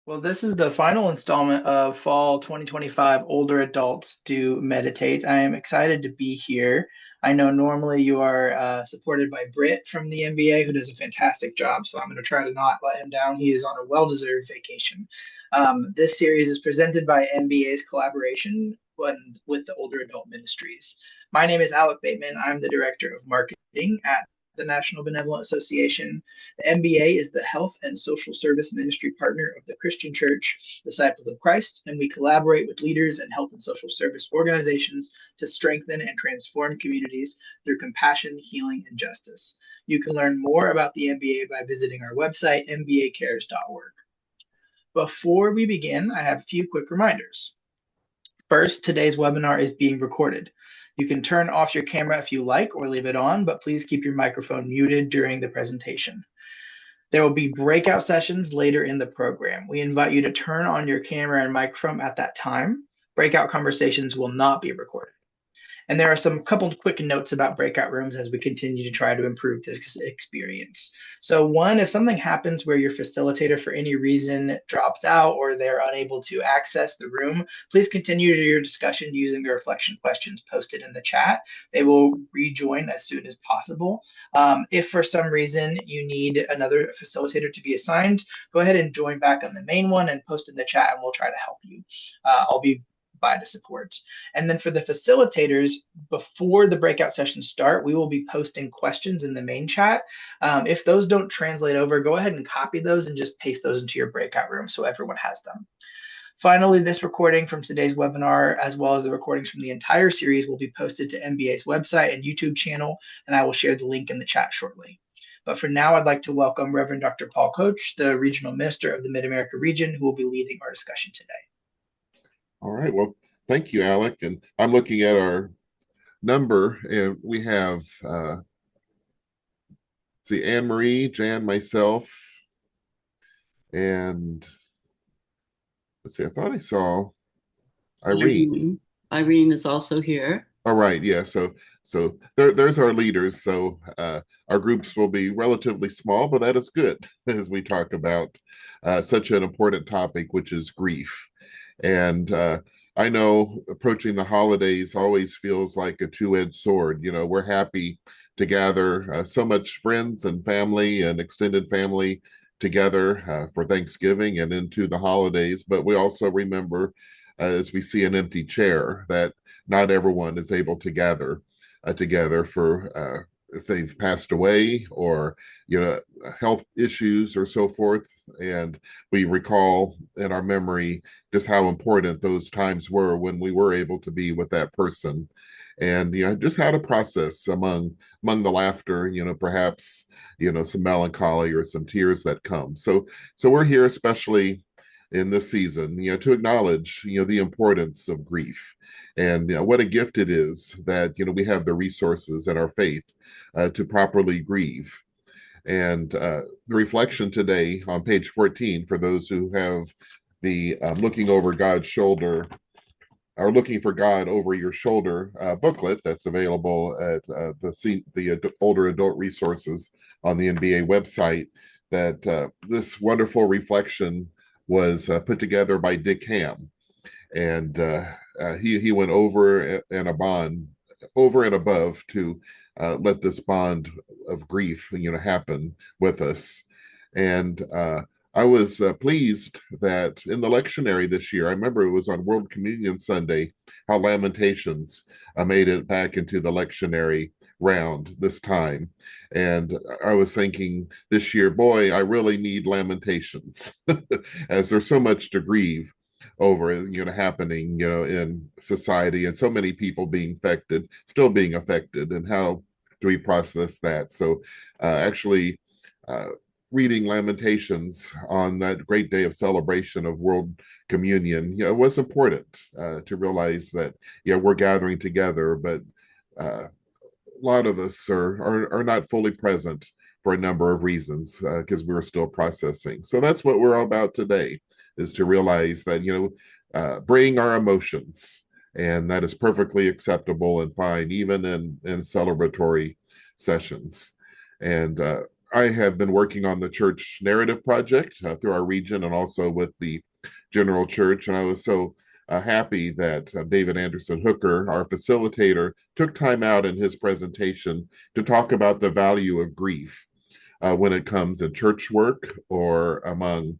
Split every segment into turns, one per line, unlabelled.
Well, this is the final installment of Fall 2025 Older Adults Do Meditate. I am excited to be here. I know normally you are supported by Britt from the NBA, who does a fantastic job, so I'm going to try to not let him down. He is on a well-deserved vacation. This series is presented by NBA's collaboration with the Older Adult Ministries. My name is Alec Bateman. I'm the Director of Marketing at the National Benevolent Association. The MBA is the Health and Social Service Ministry partner of the Christian Church, Disciples of Christ, and we collaborate with leaders and health and social service organizations to strengthen and transform communities through compassion, healing, and justice. You can learn more about the MBA by visiting our website, mbacares.org. Before we begin, I have a few quick reminders. First, today's webinar is being recorded. You can turn off your camera if you like or leave it on, but please keep your microphone muted during the presentation. There will be breakout sessions later in the program. We invite you to turn on your camera and microphone at that time. Breakout conversations will not be recorded. And there are some couple of quick notes about breakout rooms as we continue to try to improve this experience. So one, if something happens where your facilitator for any reason drops out or they're unable to access the room, please continue your discussion using the reflection questions posted in the chat. They will rejoin as soon as possible. If for some reason you need another facilitator to be assigned, go ahead and join back on the main one and post in the chat and we'll try to help you. I'll be by the support. And then for the facilitators, before the breakout sessions start, we will be posting questions in the main chat. If those don't translate over, go ahead and copy those and just paste those into your breakout room so everyone has them. Finally, this recording from today's webinar, as well as the recordings from the entire series, will be posted to MBA's website and YouTube channel, and I will share the link in the chat shortly. But for now, I'd like to welcome Reverend Dr. Paul Koch, the Regional Minister of the Mid-America region, who will be leading our discussion today.
All right. Well, thank you, Alec. And I'm looking at our number, and we have Anne Marie, Jan, myself, and let's see. I thought I saw Irene.
Irene is also here.
All right. Yeah. So there's our leaders. So our groups will be relatively small, but that is good as we talk about such an important topic, which is grief. And I know approaching the holidays always feels like a two-edged sword. You know, we're happy to gather so much friends and family and extended family together for Thanksgiving and into the holidays. But we also remember, as we see an empty chair, that not everyone is able to gather together for if they've passed away or health issues or so forth. And we recall in our memory just how important those times were when we were able to be with that person, and just how to process among the laughter, perhaps some melancholy or some tears that come. So we're here especially in this season, to acknowledge the importance of grief, and what a gift it is that we have the resources and our faith to properly grieve. And the reflection today on page 14, for those who have the Looking Over God's Shoulder or Looking for God Over Your Shoulder booklet that's available at the Older Adult Resources on the NBA website, that this wonderful reflection was put together by Dick Ham. And he went over and above to let this bond of grief, happen with us. And I was pleased that in the lectionary this year, I remember it was on World Communion Sunday, how Lamentations made it back into the lectionary round this time. And I was thinking this year, boy, I really need Lamentations as there's so much to grieve over, happening, in society, and so many people still being affected, and how do we process that? So actually reading Lamentations on that great day of celebration of World Communion, it was important to realize that, we're gathering together, but a lot of us are not fully present for a number of reasons, because we're still processing. So that's what we're all about today, is to realize that, bring our emotions, and that is perfectly acceptable and fine, even in celebratory sessions. And I have been working on the church narrative project through our region and also with the general church. And I was so happy that David Anderson Hooker, our facilitator, took time out in his presentation to talk about the value of grief when it comes in church work or among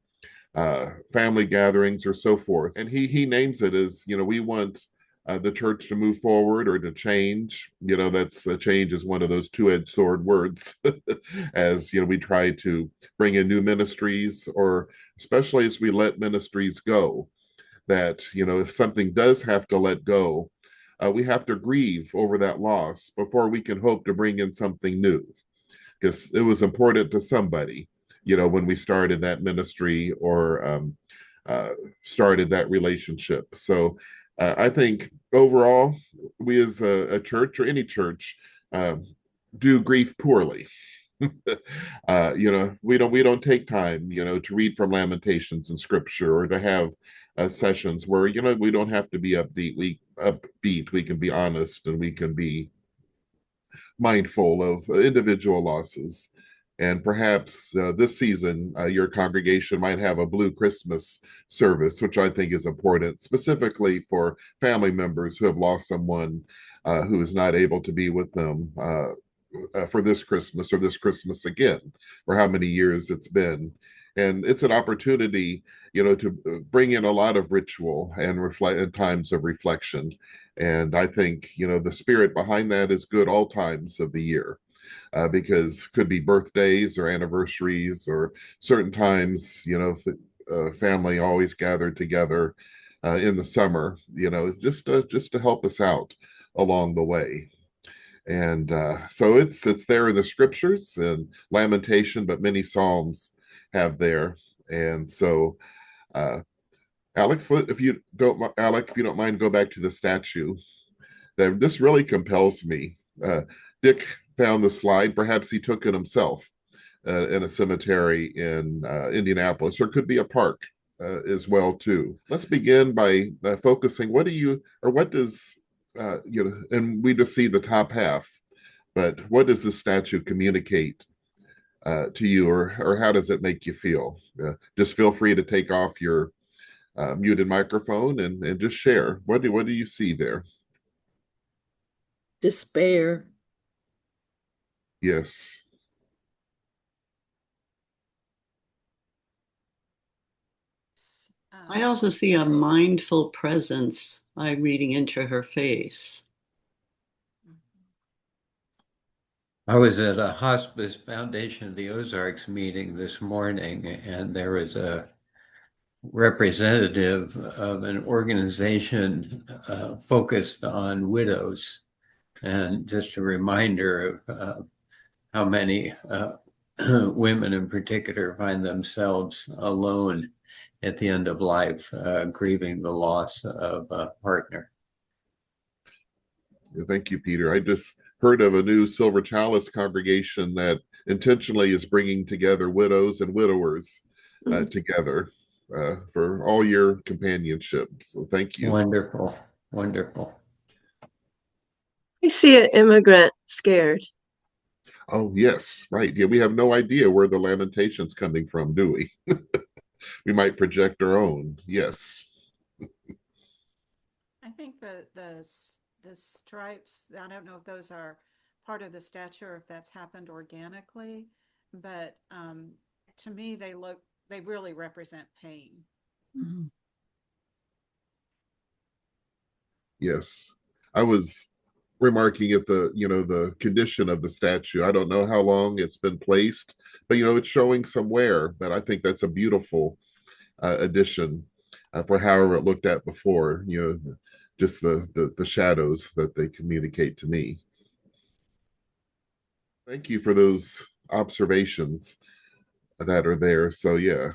family gatherings or so forth. And he names it as, we want the church to move forward or to change. That's change is one of those two-edged sword words, as we try to bring in new ministries, or especially as we let ministries go. That if something does have to let go, we have to grieve over that loss before we can hope to bring in something new, because it was important to somebody, when we started that ministry or uh, started that relationship. So I think overall, we as a church or any church uh, do grief poorly. We don't take time, to read from Lamentations and Scripture, or to have sessions where we don't have to be upbeat. We can be honest, and we can be mindful of individual losses. And perhaps this season, your congregation might have a Blue Christmas service, which I think is important, specifically for family members who have lost someone who is not able to be with them for this Christmas or this Christmas again, for how many years it's been. And it's an opportunity, to bring in a lot of ritual and reflect in times of reflection. And I think, the spirit behind that is good all times of the year, because could be birthdays or anniversaries or certain times, family always gathered together in the summer, just to help us out along the way. And so it's there in the scriptures and lamentation, but many psalms have there. And so uh, Alec, if you don't mind, go back to the statue. That this really compels me. Dick found the slide. Perhaps he took it himself in a cemetery in Indianapolis, or it could be a park as well too. Let's begin by focusing. What does and we just see the top half, but what does this statue communicate to you, or how does it make you feel? Just feel free to take off your muted microphone and just share. What do you see there?
Despair.
Yes.
I also see a mindful presence by reading into her face.
I was at a Hospice Foundation of the Ozarks meeting this morning, and there was a representative of an organization focused on widows. And just a reminder of how many women in particular find themselves alone at the end of life, grieving the loss of a partner.
Thank you, Peter. I just heard of a new Silver Chalice congregation that intentionally is bringing together widows and widowers together for all year companionship. So thank you.
Wonderful, wonderful.
I see an immigrant scared.
Oh, yes, right. Yeah, we have no idea where the lamentation's coming from, do we? We might project our own. Yes.
I think the stripes, I don't know if those are part of the statue or if that's happened organically, but to me they really represent pain.
Mhm.
Yes. I was remarking at the condition of the statue. I don't know how long it's been placed, but it's showing some wear. But I think that's a beautiful addition for however it looked at before. Just the shadows that they communicate to me. Thank you for those observations that are there. So yeah,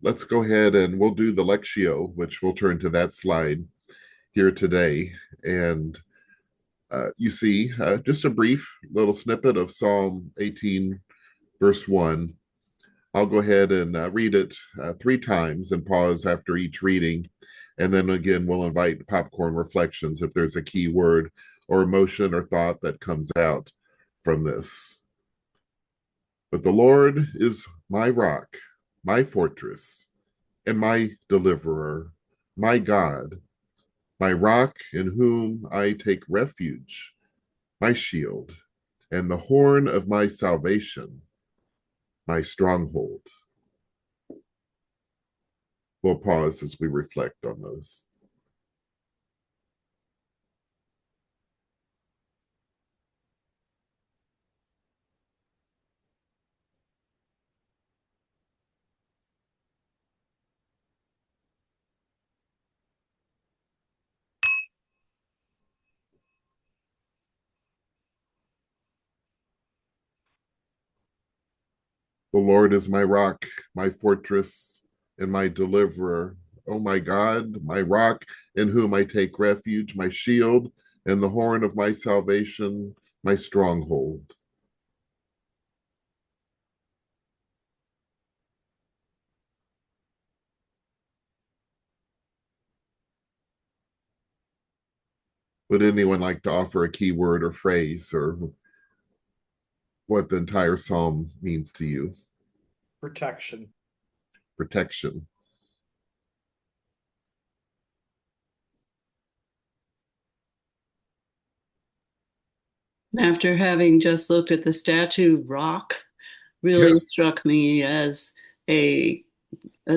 let's go ahead and we'll do the Lectio, which we'll turn to that slide here today. And you see just a brief little snippet of Psalm 18, verse 1. I'll go ahead and read it 3 times and pause after each reading. And then again, we'll invite popcorn reflections if there's a key word or emotion or thought that comes out from this. But the Lord is my rock, my fortress, and my deliverer, my God, my rock in whom I take refuge, my shield, and the horn of my salvation, my stronghold. We'll pause as we reflect on those. The Lord is my rock, my fortress, and my deliverer. Oh my God, my rock in whom I take refuge, my shield, and the horn of my salvation, my stronghold. Would anyone like to offer a key word or phrase or what the entire psalm means to you?
Protection.
Protection.
After having just looked at the statue, rock really
Yes.
struck me as a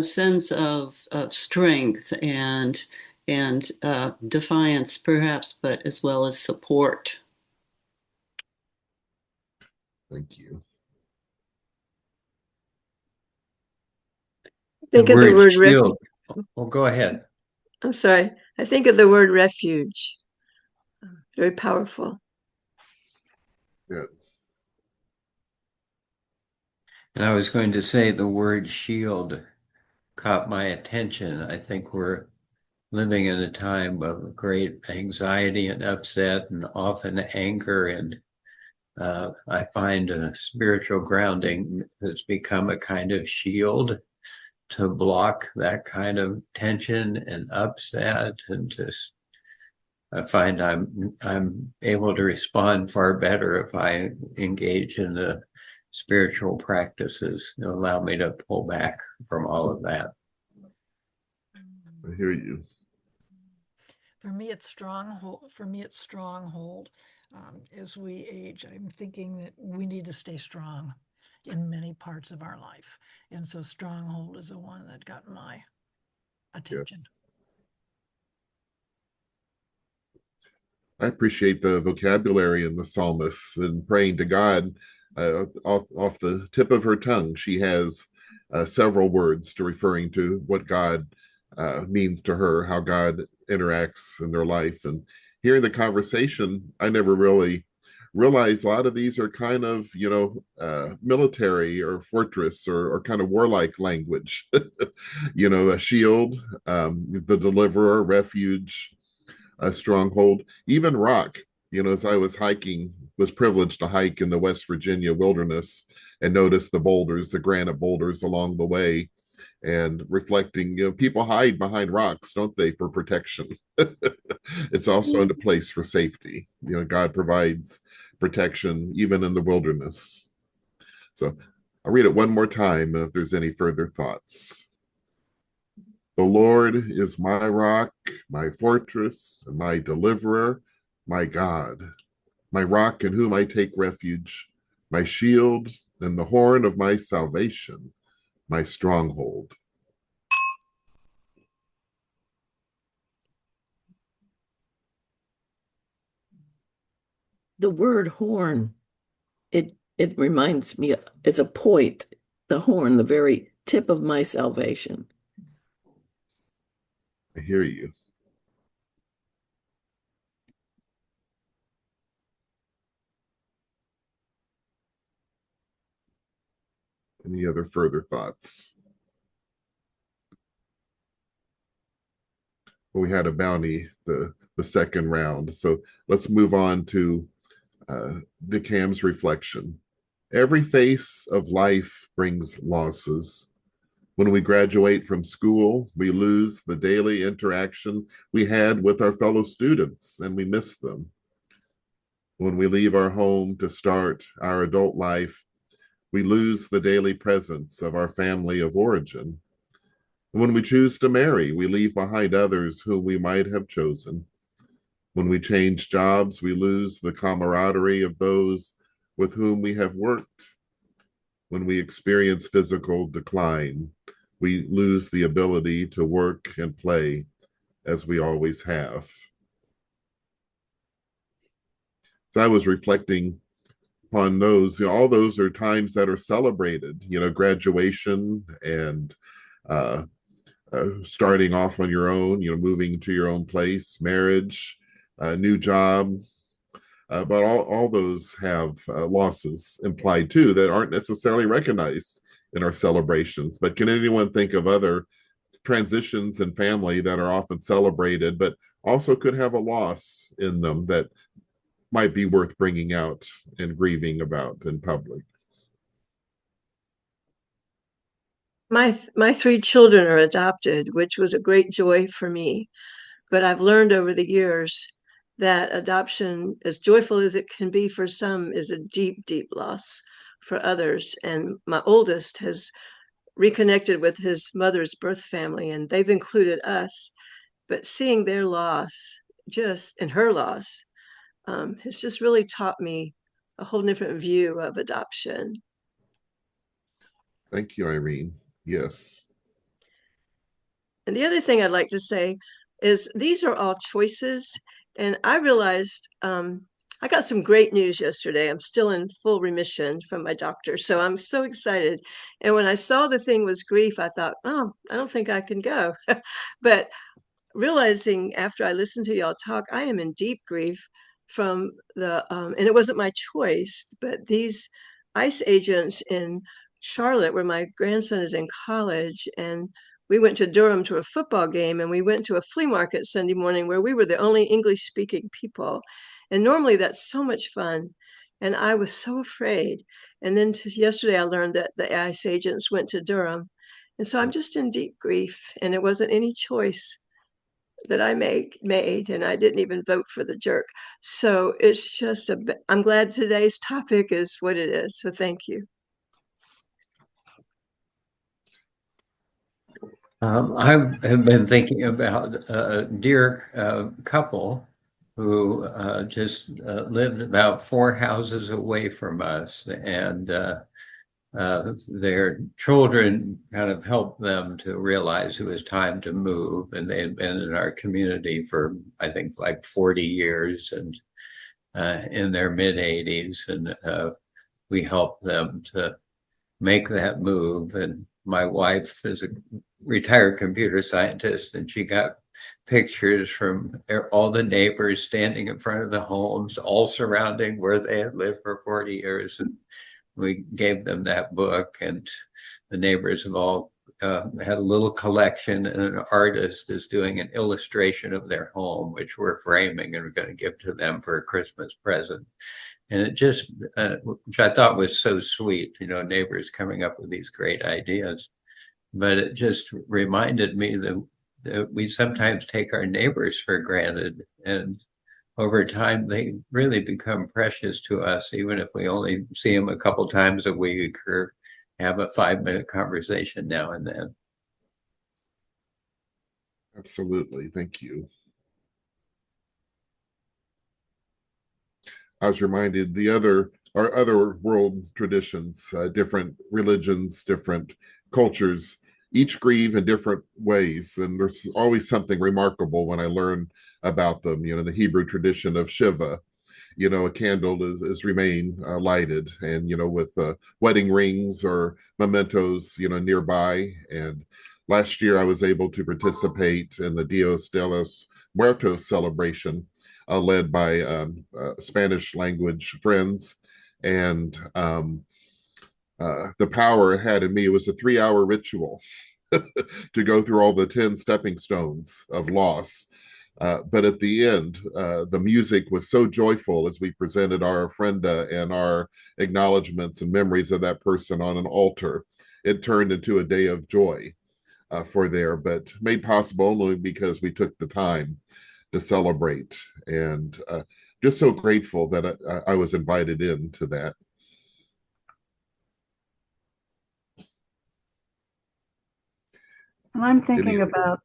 sense of strength and defiance, perhaps, but as well as support.
Thank you.
Think
The
of the
word
word
shield. Well, go ahead.
I'm sorry. I think of the word refuge. Very powerful.
Yeah.
And I was going to say the word shield caught my attention. I think we're living in a time of great anxiety and upset and often anger. And I find a spiritual grounding has become a kind of shield to block that kind of tension and upset, and just I find I'm able to respond far better if I engage in the spiritual practices that allow me to pull back from all of that.
I hear you.
For me, it's stronghold. As we age, I'm thinking that we need to stay strong in many parts of our life, and so stronghold is the one that got my attention.
Yes. I appreciate the vocabulary in the psalmist and praying to God. Off the tip of her tongue, she has several words to referring to what God means to her, how God interacts in their life. And hearing the conversation, I never really realized a lot of these are kind of, military or fortress or kind of warlike language. A shield, the deliverer, refuge, a stronghold, even rock. As I was privileged to hike in the West Virginia wilderness and notice the boulders, the granite boulders along the way, and reflecting, people hide behind rocks, don't they, for protection? It's also into place for safety. God provides protection even in the wilderness. So I'll read it one more time if there's any further thoughts. The Lord is my rock, my fortress, and my deliverer, my God, my rock in whom I take refuge, my shield and the horn of my salvation, my stronghold.
The word horn, it reminds me, it's a point, the horn, the very tip of my salvation.
I hear you. Any other further thoughts? Well, we had a bounty the second round, so let's move on to DeCam's reflection. Every phase of life brings losses. When we graduate from school, we lose the daily interaction we had with our fellow students and we miss them. When we leave our home to start our adult life, we lose the daily presence of our family of origin. When we choose to marry, we leave behind others whom we might have chosen. When we change jobs, we lose the camaraderie of those with whom we have worked. When we experience physical decline, we lose the ability to work and play as we always have. So I was reflecting upon those, all those are times that are celebrated, graduation and starting off on your own, moving to your own place, marriage, new job. But all those have losses implied too that aren't necessarily recognized in our celebrations. But can anyone think of other transitions in family that are often celebrated, but also could have a loss in them that might be worth bringing out and grieving about in public?
My three children are adopted, which was a great joy for me. But I've learned over the years that adoption, as joyful as it can be for some, is a deep, deep loss for others. And my oldest has reconnected with his mother's birth family, and they've included us. But seeing their loss, and her loss, has just really taught me a whole different view of adoption.
Thank you, Irene. Yes.
And the other thing I'd like to say is these are all choices. And I realized I got some great news yesterday. I'm still in full remission from my doctor. So I'm so excited. And when I saw the thing was grief, I thought, oh, I don't think I can go. But realizing after I listened to y'all talk, I am in deep grief from and it wasn't my choice, but these ICE agents in Charlotte, where my grandson is in college, and we went to Durham to a football game, and we went to a flea market Sunday morning where we were the only English speaking people. And normally that's so much fun. And I was so afraid. And then yesterday I learned that the ICE agents went to Durham. And so I'm just in deep grief, and it wasn't any choice that I made, and I didn't even vote for the jerk. So it's just I'm glad today's topic is what it is. So thank you.
I have been thinking about a dear couple who just lived about 4 houses away from us, and their children kind of helped them to realize it was time to move. And they had been in our community for, I think, like 40 years and in their mid-80s. And we helped them to make that move. And my wife is a retired computer scientist, and she got pictures from all the neighbors standing in front of the homes, all surrounding where they had lived for 40 years. And we gave them that book, and the neighbors have all had a little collection, and an artist is doing an illustration of their home, which we're framing and we're going to give to them for a Christmas present. And it just, which I thought was so sweet, neighbors coming up with these great ideas. But it just reminded me that we sometimes take our neighbors for granted, and over time they really become precious to us, even if we only see them a couple times a week or have a 5-minute conversation now and then.
Absolutely. Thank you. I was reminded our other world traditions, different religions, different cultures, each grieve in different ways. And there's always something remarkable when I learn about them. The Hebrew tradition of Shiva, a candle is remain lighted, and with wedding rings or mementos nearby. And last year I was able to participate in the Dios de los Muertos celebration, led by Spanish language friends. And the power it had in me, it was a 3-hour ritual to go through all the 10 stepping stones of loss. But at the end, the music was so joyful as we presented our ofrenda and our acknowledgments and memories of that person on an altar. It turned into a day of joy for there, but made possible only because we took the time to celebrate. And just so grateful that I was invited into that.
And I'm
Any-
thinking about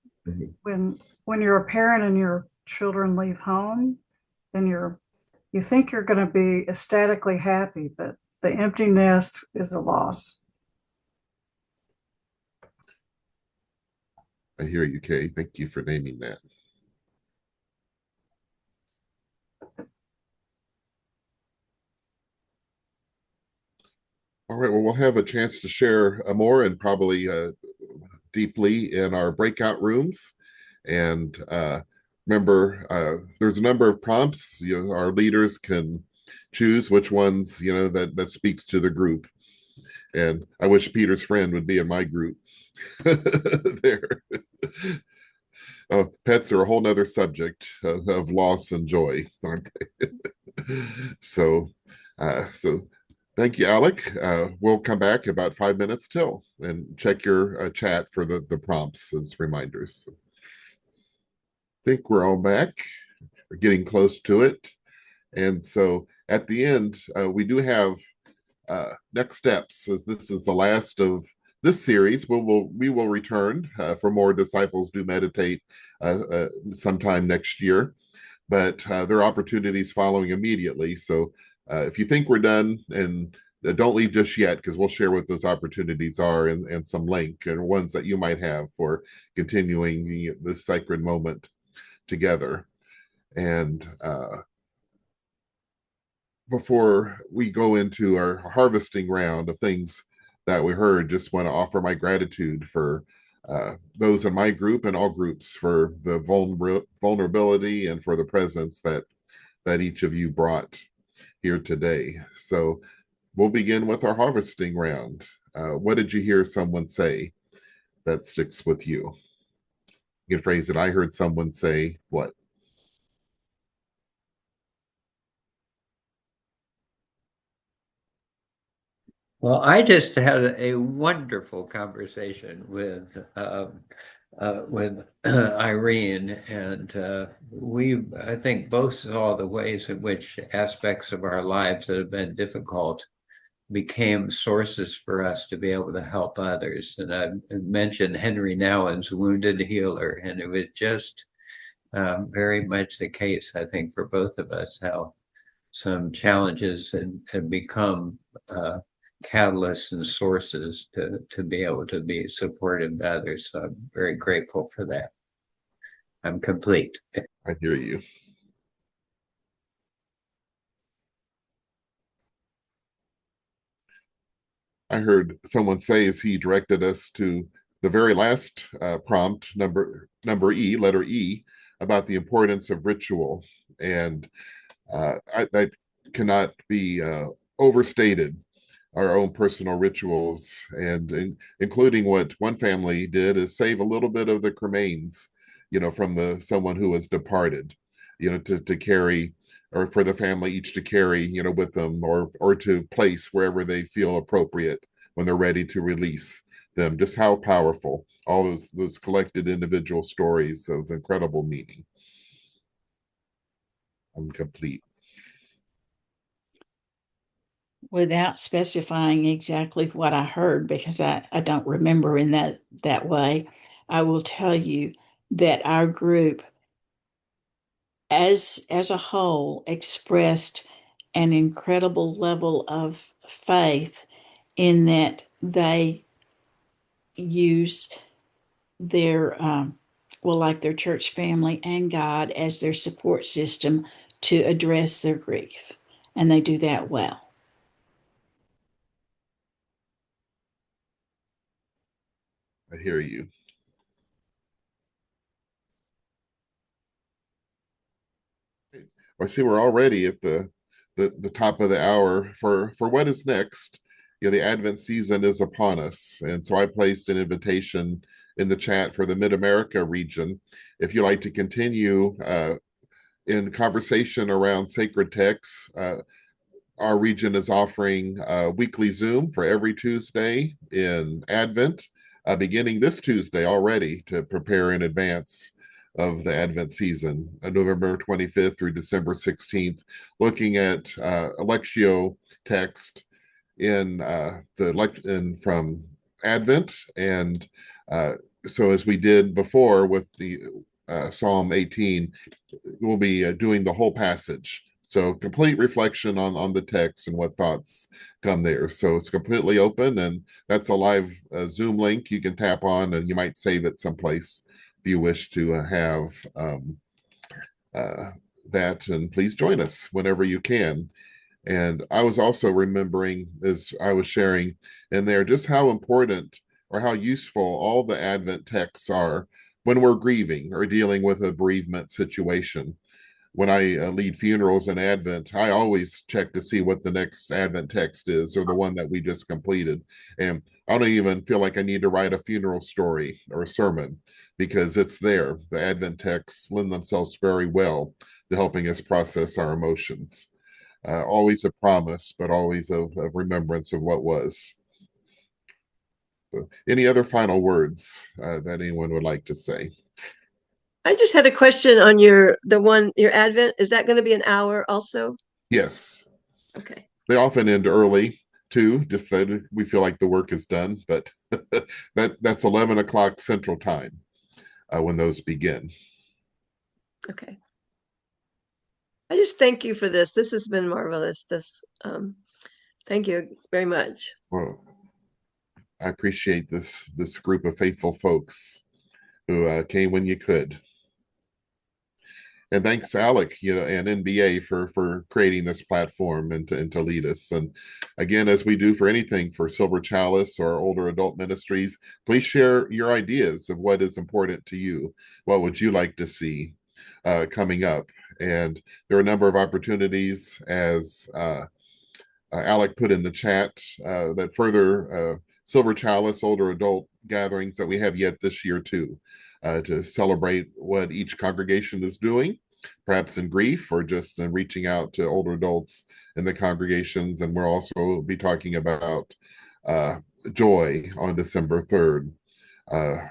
when you're a parent and your children leave home, then you think you're going to be ecstatically happy, but the empty nest is a loss.
I hear you, Kay. Thank you for naming that. All right, well, we'll have a chance to share more and probably deeply in our breakout rooms. And remember, there's a number of prompts. Our leaders can choose which ones that speaks to the group. And I wish Peter's friend would be in my group. There. Pets are a whole nother subject of loss and joy, aren't they? So thank you, Alec. We'll come back about 5 minutes till and check your chat for the prompts as reminders. I think we're all back. We're getting close to it. And so at the end, we do have next steps, as this is the last of this series. We will return for more Disciples Do Meditate sometime next year, but there are opportunities following immediately. So if you think we're done, and don't leave just yet, because we'll share what those opportunities are and some link and ones that you might have for continuing this sacred moment together. And before we go into our harvesting round of things that we heard, just want to offer my gratitude for those in my group and all groups for the vulnerability and for the presence that each of you brought here today. So we'll begin with our harvesting round. What did you hear someone say that sticks with you? You can phrase it. I heard someone say what?
Well, I just had a wonderful conversation with Irene, and we, I think, both saw the ways in which aspects of our lives that have been difficult became sources for us to be able to help others. And I mentioned Henry Nouwen's Wounded Healer, and it was just very much the case, I think, for both of us, how some challenges had become catalysts and sources to be able to be supportive to others. So I'm very grateful for that. I'm complete.
I hear you. I heard someone say as he directed us to the very last prompt, number E, letter E, about the importance of ritual. And that cannot be overstated. Our own personal rituals, and including what one family did is save a little bit of the cremains, from someone who has departed, to carry, or for the family each to carry, with them, or to place wherever they feel appropriate when they're ready to release them. Just how powerful all those collected individual stories of incredible meaning. I'm complete.
Without specifying exactly what I heard, because I don't remember in that way, I will tell you that our group as a whole expressed an incredible level of faith in that they use their like their church family and God as their support system to address their grief, and they do that well.
I hear you. I see we're already at the top of the hour for what is next. The Advent season is upon us, and so I placed an invitation in the chat for the Mid America region. If you like to continue in conversation around sacred texts, our region is offering a weekly Zoom for every Tuesday in Advent, beginning this Tuesday already to prepare in advance of the Advent season, November 25th through December 16th, looking at Lectio text in from Advent and so as we did before with the Psalm 18, we'll be doing the whole passage. So complete reflection on the text and what thoughts come there. So it's completely open, and that's a live Zoom link you can tap on, and you might save it someplace if you wish to have uh, that. And please join us whenever you can. And I was also remembering as I was sharing in there just how important or how useful all the Advent texts are when we're grieving or dealing with a bereavement situation. When I lead funerals in Advent, I always check to see what the next Advent text is or the one that we just completed. And I don't even feel like I need to write a funeral story or a sermon because it's there. The Advent texts lend themselves very well to helping us process our emotions. Always a promise, but always of remembrance of what was. So, any other final words that anyone would like to say?
I just had a question on your Advent. Is that going to be an hour also?
Yes.
Okay.
They often end early too, just that we feel like the work is done, but that's 11 o'clock Central Time when those begin.
Okay. I just thank you for this. This has been marvelous. Thank you very much.
Well, I appreciate this group of faithful folks who came when you could. And thanks, Alec, and NBA for creating this platform and to lead us. And again, as we do for anything for Silver Chalice or Older Adult Ministries, please share your ideas of what is important to you. What would you like to see coming up? And there are a number of opportunities, as Alec put in the chat, that further Silver Chalice Older Adult gatherings that we have yet this year too, to celebrate what each congregation is doing, perhaps in grief or just in reaching out to older adults in the congregations. And we'll also be talking about joy on December 3rd,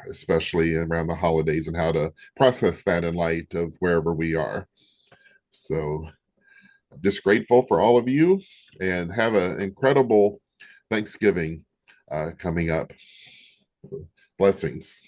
especially around the holidays and how to process that in light of wherever we are. So just grateful for all of you and have an incredible Thanksgiving coming up. So, blessings.